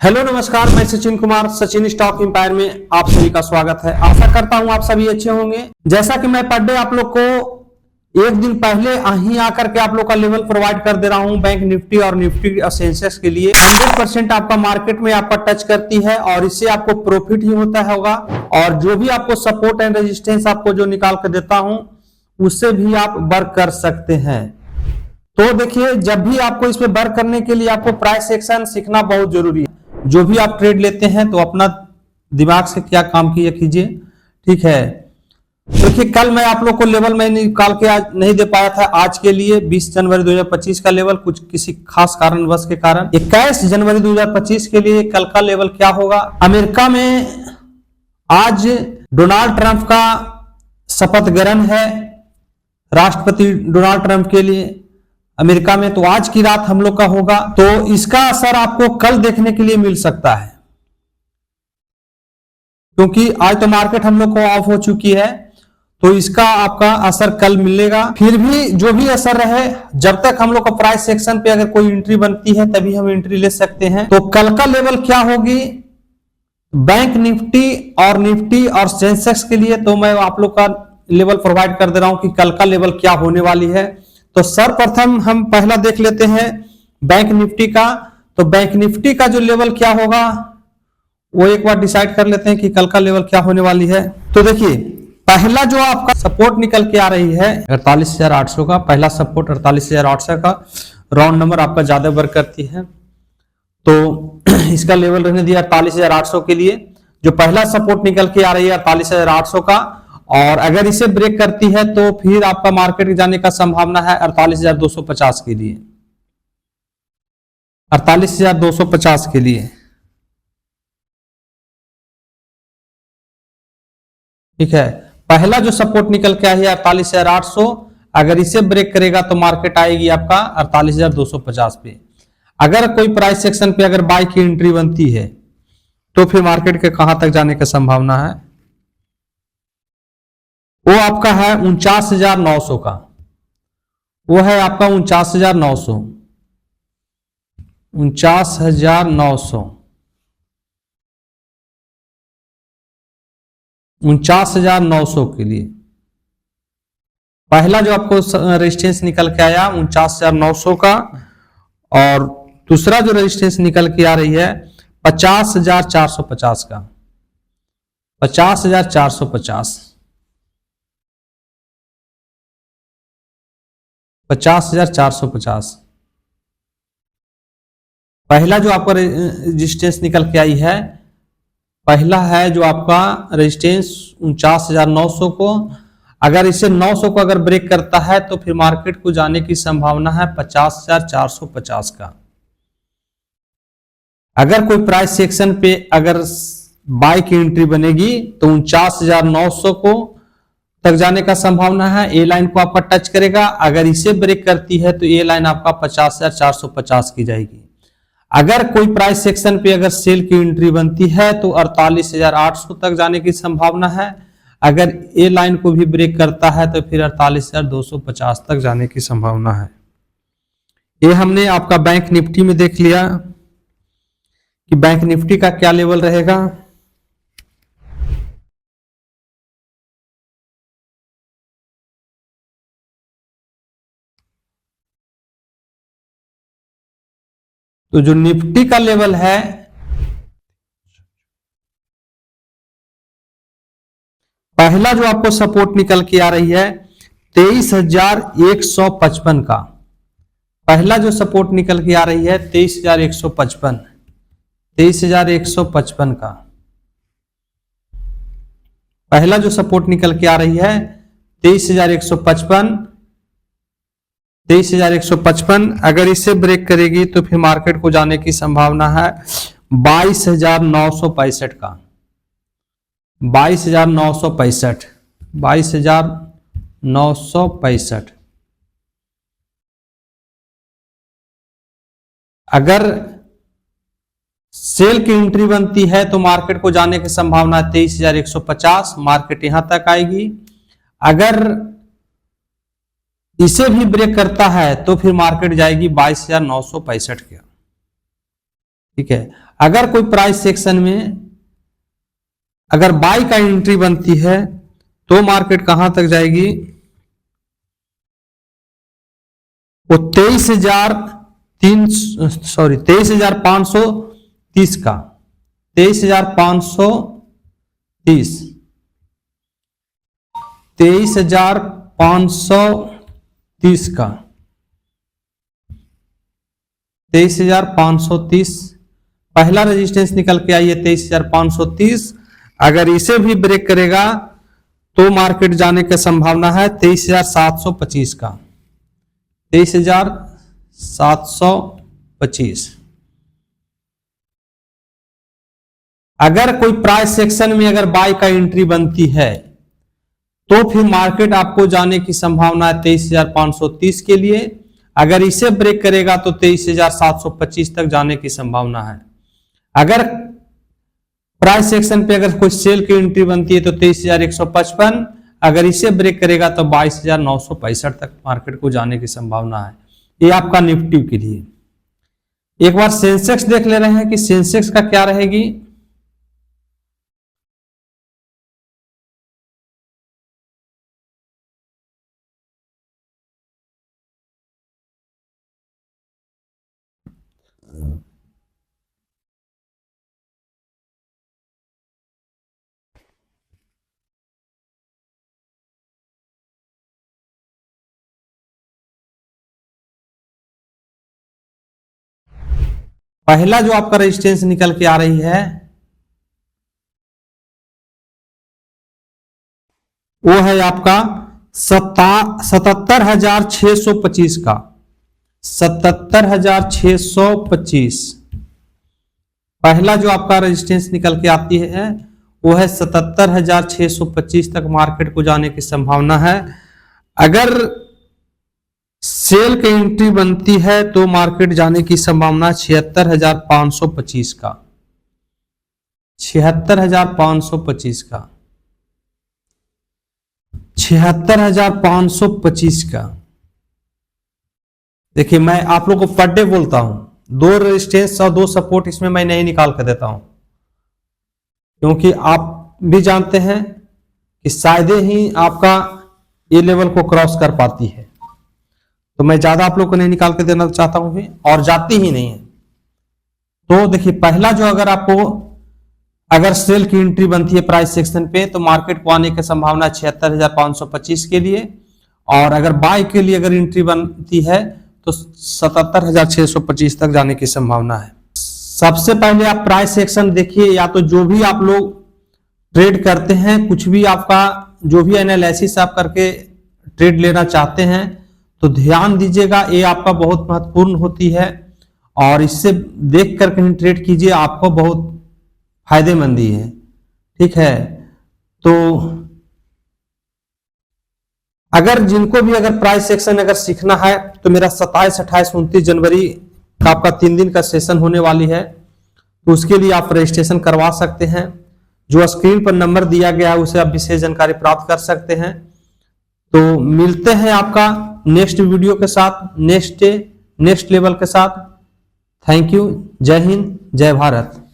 Hello नमस्कार, मैं Sachin Kumar Sachin stock empire में आप सभी का स्वागत है। आशा करता हूं आप सभी अच्छे होंगे। जैसा कि मैं पर डे आप लोग को एक दिन पहले ही आकर के आप लोग का लेवल प्रोवाइड कर दे रहा हूं। बैंक निफ्टी और निफ्टी और सेंसेक्स के लिए 100% आपका मार्केट में आपका टच करती है और इससे आपको प्रॉफिट ही होता होगा। और जो भी आपको सपोर्ट एंड रेजिस्टेंस आपको जो निकाल कर देता हूं उससे भी आप वर्क कर सकते हैं। तो देखिए, जब भी आपको इसमें वर्क करने के लिए आपको प्राइस एक्शन सीखना बहुत जरूरी है। जो भी आप ट्रेड लेते हैं तो अपना दिमाग से क्या काम किया कीजिए, ठीक है। देखिए, कल मैं आप लोग को लेवल में निकाल के आज नहीं दे पाया था। आज के लिए 20 जनवरी 2025 का लेवल कुछ किसी खास कारणवश के कारण 21 जनवरी 2025 के लिए कल का लेवल क्या होगा। अमेरिका में आज डोनाल्ड ट्रंप का शपथ ग्रहण है, राष्ट्रपति डोनाल्ड ट्रंप के लिए अमेरिका में। तो आज की रात हम लोग का होगा, तो इसका असर आपको कल देखने के लिए मिल सकता है, क्योंकि आज तो मार्केट हम लोग को ऑफ हो चुकी है। तो इसका आपका असर कल मिलेगा। फिर भी जो भी असर रहे, जब तक हम लोग का प्राइस सेक्शन पे अगर कोई एंट्री बनती है तभी हम एंट्री ले सकते हैं। तो कल का लेवल क्या होगी बैंक निफ्टी और सेंसेक्स के लिए, तो मैं आप लोग का लेवल प्रोवाइड कर दे रहा हूं कि कल का लेवल क्या होने वाली है। तो सर्वप्रथम हम पहला देख लेते हैं बैंक निफ्टी का। तो बैंक निफ्टी का जो लेवल क्या होगा वो एक बार डिसाइड कर लेते हैं कि कल का लेवल क्या होने वाली है। तो देखिए, पहला जो आपका सपोर्ट निकल के आ रही है 48,800 का, पहला सपोर्ट 48,800 का राउंड नंबर आपका ज्यादा वर्क करती है। तो इसका लेवल रहने दिया 48,800 के लिए। जो पहला सपोर्ट निकल के आ रही है 48,800 का, और अगर इसे ब्रेक करती है तो फिर आपका मार्केट जाने का संभावना है 48,250 के लिए। 48,250 के लिए, ठीक है। पहला जो सपोर्ट निकल के आई है 48,800, अगर इसे ब्रेक करेगा तो मार्केट आएगी आपका 48,250 पे। अगर कोई प्राइस सेक्शन पे अगर बाय की एंट्री बनती है तो फिर मार्केट के कहां तक जाने की संभावना है, वो आपका है 49,900 का। वो है आपका 49,900, 49,900, 49,900 के लिए पहला जो आपको रेजिस्टेंस निकल के आया 49,900 का। और दूसरा जो रेजिस्टेंस निकल के आ रही है 50,450 का, 50,450, 50,450 पहला जो आपका रेजिस्टेंस निकल के आई है। पहला है जो आपका रेजिस्टेंस 49,900 को, अगर इसे 900 को अगर ब्रेक करता है तो फिर मार्केट को जाने की संभावना है 50,450 का। अगर कोई प्राइस सेक्शन पे अगर बाय की एंट्री बनेगी तो 49,900 को तक जाने का संभावना है। ए लाइन को आपका टच करेगा, अगर इसे ब्रेक करती है तो ए लाइन आपका 50,450 की जाएगी। अगर कोई प्राइस सेक्शन पे अगर सेल की एंट्री बनती है तो 48,800 तक जाने की संभावना है। अगर ए लाइन को भी ब्रेक करता है तो फिर 48,250 तक जाने की संभावना है। ये हमने आपका बैंक निफ्टी में देख लिया कि बैंक निफ्टी का क्या लेवल रहेगा। तो जो निफ्टी का लेवल है पहला जो आपको सपोर्ट निकल के आ रही है 23,155 का। पहला जो सपोर्ट निकल के आ रही है 23,155, 23,155 का पहला जो सपोर्ट निकल के आ रही है 23,155, 23,155। अगर इसे ब्रेक करेगी तो फिर मार्केट को जाने की संभावना है 22,965 का, 22,965, 22,965। अगर सेल की एंट्री बनती है तो मार्केट को जाने की संभावना है 23,150, मार्केट यहां तक आएगी। अगर इसे भी ब्रेक करता है तो फिर मार्केट जाएगी 22,965 के, ठीक है। अगर कोई प्राइस सेक्शन में अगर बाई का एंट्री बनती है तो मार्केट कहां तक जाएगी, वो 23,530 का 23,530 23,530 का 23,530 पहला रेजिस्टेंस निकल के आई है 23,530। अगर इसे भी ब्रेक करेगा तो मार्केट जाने की संभावना है 23,725 का 23,725। अगर कोई प्राइस सेक्शन में अगर बाय का एंट्री बनती है तो फिर मार्केट आपको जाने की संभावना है 23,530 के लिए। अगर इसे ब्रेक करेगा तो 23,725 तक जाने की संभावना है। अगर प्राइस सेक्शन पे अगर कोई सेल की एंट्री बनती है तो 23,155, अगर इसे ब्रेक करेगा तो 22,965 तक मार्केट को जाने की संभावना है। ये आपका निफ्टी के लिए। एक बार सेंसेक्स देख ले रहे हैं कि सेंसेक्स का क्या रहेगी। पहला जो आपका रेजिस्टेंस निकल के आ रही है वो है आपका 77,625 का 77,625। पहला जो आपका रेजिस्टेंस निकल के आती है वो है 77,625 तक मार्केट को जाने की संभावना है। अगर सेल की एंट्री बनती है तो मार्केट जाने की संभावना 76,525 का 76,525 का 76,525 का। देखिए मैं आप लोग को पर डे बोलता हूं, 2 रेजिस्टेंस और 2 सपोर्ट इसमें मैं नहीं निकाल कर देता हूं, क्योंकि आप भी जानते हैं कि शायद ही आपका ये लेवल को क्रॉस कर पाती है, तो मैं ज्यादा आप लोग को नहीं निकाल के देना चाहता हूं और जाती ही नहीं है। तो देखिए पहला जो अगर आपको अगर सेल की एंट्री बनती है प्राइस सेक्शन पे तो मार्केट को आने की संभावना 76,525 के लिए, और अगर बाय के लिए अगर एंट्री बनती है तो 77,625 तक जाने की संभावना है। सबसे पहले आप प्राइस सेक्शन देखिए, या तो जो भी आप लोग ट्रेड करते हैं, कुछ भी आपका जो भी एनालिसिस आप करके ट्रेड लेना चाहते हैं तो ध्यान दीजिएगा, ये आपका बहुत महत्वपूर्ण होती है और इससे देख कर कहीं ट्रेड कीजिए, आपको बहुत फायदेमंदी है। ठीक है, तो अगर जिनको भी अगर प्राइस सेक्शन अगर सीखना है तो मेरा 27, 28, 29 जनवरी का आपका 3 दिन का सेशन होने वाली है, तो उसके लिए आप रजिस्ट्रेशन करवा सकते हैं। जो स्क्रीन पर नंबर दिया गया है उसे आप विशेष जानकारी प्राप्त कर सकते हैं। तो मिलते हैं आपका नेक्स्ट वीडियो के साथ, नेक्स्ट लेवल के साथ। Thank you. जय हिंद, जय भारत।